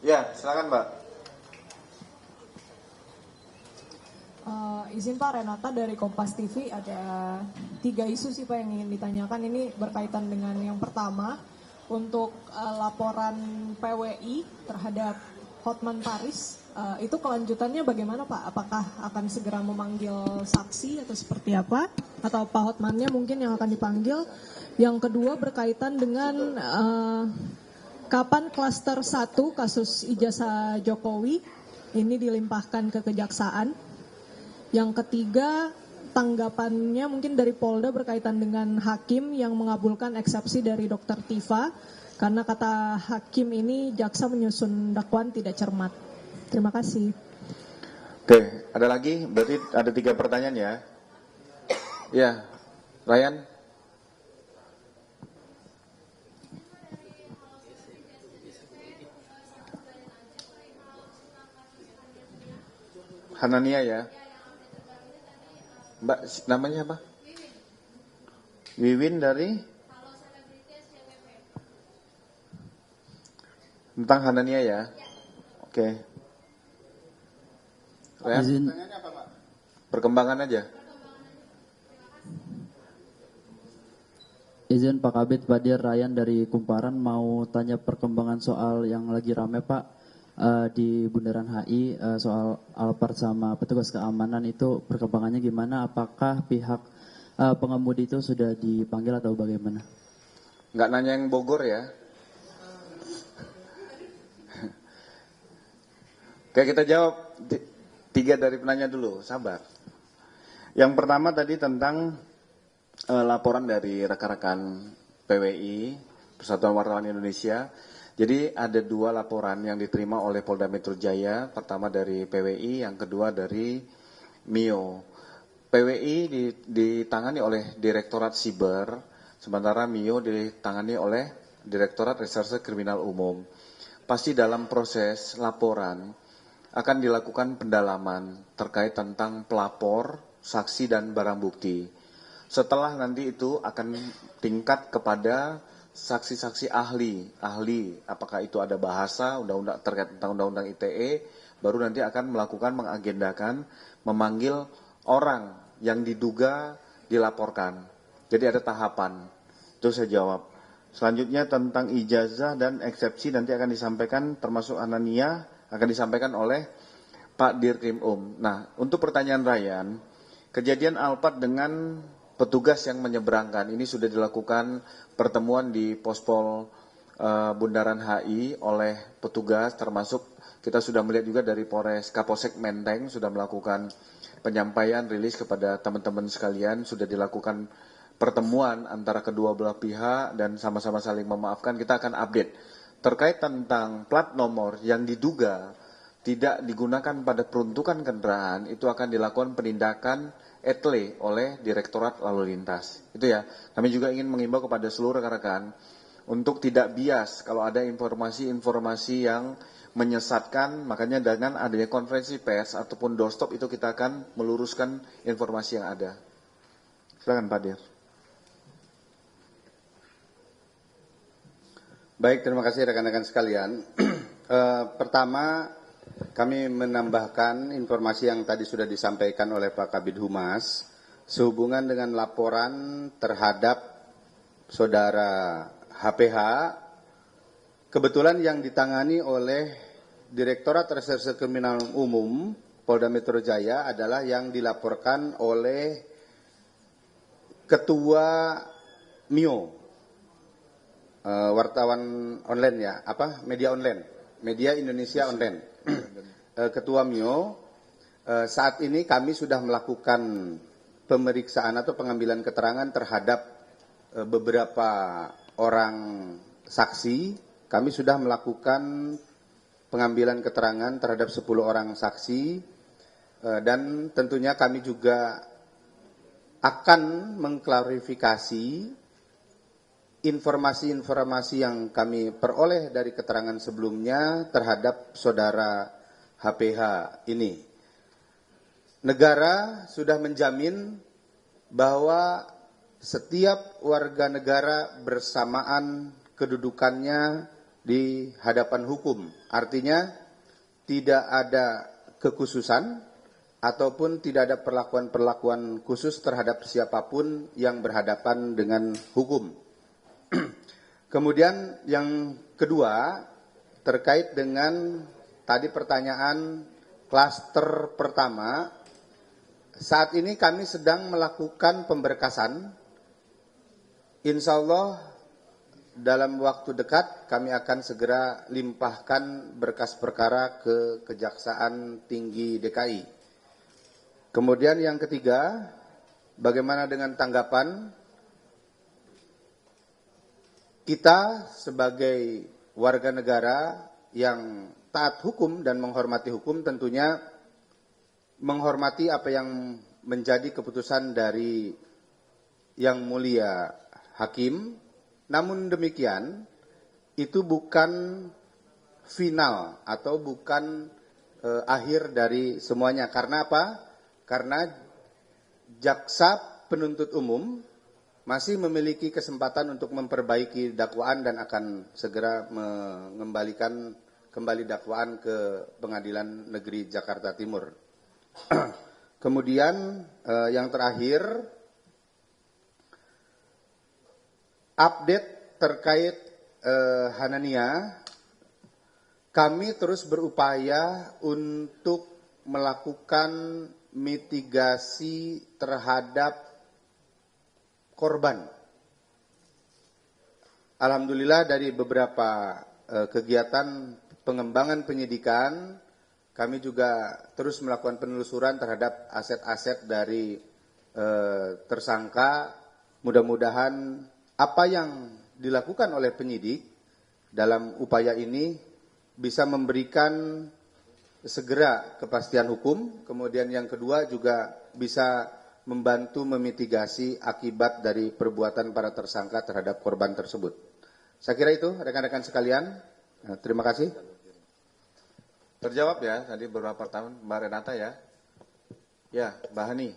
Ya, silakan Mbak. Izin Pak, Renata dari Kompas TV. Ada 3 isu sih Pak yang ingin ditanyakan. Ini berkaitan dengan yang pertama, untuk laporan PWI terhadap Hotman Paris. Itu kelanjutannya bagaimana Pak? Apakah akan segera memanggil saksi atau seperti apa? Atau Pak Hotmannya mungkin yang akan dipanggil? Yang kedua berkaitan dengan kapan klaster 1 kasus ijazah Jokowi ini dilimpahkan ke Kejaksaan? Yang ketiga, tanggapannya mungkin dari Polda berkaitan dengan hakim yang mengabulkan eksepsi dari Dr. Tifa, karena kata hakim ini jaksa menyusun dakwaan tidak cermat. Terima kasih. Oke, ada lagi? Berarti ada 3 pertanyaan ya. Ya, Ryan. Hanania ya. Mbak, namanya apa? Wiwin dari? Tentang Hanania ya. Oke. Ryan, pertanyaannya apa Pak? Perkembangan aja. Izin Pak Kabit, Badir Ryan dari Kumparan mau tanya perkembangan soal yang lagi rame Pak di Bundaran HI, soal Alphard sama petugas keamanan itu perkembangannya gimana? Apakah pihak pengemudi itu sudah dipanggil atau bagaimana? Nggak nanya yang Bogor ya. Oke, kita jawab 3 dari penanya dulu, sabar. Yang pertama tadi tentang laporan dari rekan-rekan PWI, Persatuan Wartawan Indonesia. Jadi ada 2 laporan yang diterima oleh Polda Metro Jaya, pertama dari PWI, yang kedua dari MIO. PWI ditangani oleh Direktorat Siber, sementara MIO ditangani oleh Direktorat Reserse Kriminal Umum. Pasti dalam proses laporan akan dilakukan pendalaman terkait tentang pelapor, saksi, dan barang bukti. Setelah nanti itu akan tingkat kepada saksi-saksi ahli, apakah itu ada bahasa, undang-undang terkait tentang undang-undang ITE, baru nanti akan melakukan mengagendakan, memanggil orang yang diduga dilaporkan. Jadi ada tahapan, itu saya jawab. Selanjutnya tentang ijazah dan eksepsi nanti akan disampaikan, termasuk Hanania, akan disampaikan oleh Pak Dirkrim Nah, untuk pertanyaan Ryan, kejadian Alphard dengan petugas yang menyeberangkan ini sudah dilakukan pertemuan di Pospol Bundaran HI oleh petugas, termasuk kita sudah melihat juga dari Kapolsek Menteng sudah melakukan penyampaian rilis kepada teman-teman sekalian, sudah dilakukan pertemuan antara kedua belah pihak dan sama-sama saling memaafkan. Kita akan update terkait tentang plat nomor yang diduga tidak digunakan pada peruntukan kendaraan, itu akan dilakukan penindakan etle oleh Direktorat Lalu Lintas. Itu ya. Kami juga ingin mengimbau kepada seluruh rekan-rekan untuk tidak bias kalau ada informasi-informasi yang menyesatkan. Makanya dengan adanya konferensi pers ataupun doorstop itu kita akan meluruskan informasi yang ada. Silakan Pak Dir. Baik, terima kasih rekan-rekan sekalian. Pertama, kami menambahkan informasi yang tadi sudah disampaikan oleh Pak Kabid Humas sehubungan dengan laporan terhadap saudara HPH, kebetulan yang ditangani oleh Direktorat Reserse Kriminal Umum Polda Metro Jaya adalah yang dilaporkan oleh Ketua MIO, wartawan online ya, media Indonesia online. Ketua MIO, saat ini kami sudah melakukan pemeriksaan atau pengambilan keterangan terhadap beberapa orang saksi. Kami sudah melakukan pengambilan keterangan terhadap 10 orang saksi, dan tentunya kami juga akan mengklarifikasi informasi-informasi yang kami peroleh dari keterangan sebelumnya terhadap saudara HPH ini. Negara sudah menjamin bahwa setiap warga negara bersamaan kedudukannya di hadapan hukum. Artinya tidak ada kekhususan ataupun tidak ada perlakuan-perlakuan khusus terhadap siapapun yang berhadapan dengan hukum. Kemudian yang kedua terkait dengan tadi pertanyaan klaster pertama, saat ini kami sedang melakukan pemberkasan. Insya Allah dalam waktu dekat kami akan segera limpahkan berkas perkara ke Kejaksaan Tinggi DKI. Kemudian yang ketiga, bagaimana dengan tanggapan kita sebagai warga negara yang taat hukum dan menghormati hukum, tentunya menghormati apa yang menjadi keputusan dari Yang Mulia Hakim. Namun demikian, itu bukan final atau bukan akhir dari semuanya. Karena apa? Karena jaksa penuntut umum masih memiliki kesempatan untuk memperbaiki dakwaan dan akan segera mengembalikan kembali dakwaan ke Pengadilan Negeri Jakarta Timur. Kemudian yang terakhir, update terkait Hanania, kami terus berupaya untuk melakukan mitigasi terhadap korban. Alhamdulillah dari beberapa kegiatan pengembangan penyidikan, kami juga terus melakukan penelusuran terhadap aset-aset dari tersangka. Mudah-mudahan apa yang dilakukan oleh penyidik dalam upaya ini bisa memberikan segera kepastian hukum. Kemudian yang kedua juga bisa membantu memitigasi akibat dari perbuatan para tersangka terhadap korban tersebut. Saya kira itu rekan-rekan sekalian. Terima kasih. Terjawab ya tadi beberapa tahun Mbak Renata ya. Ya, Mbak Hani.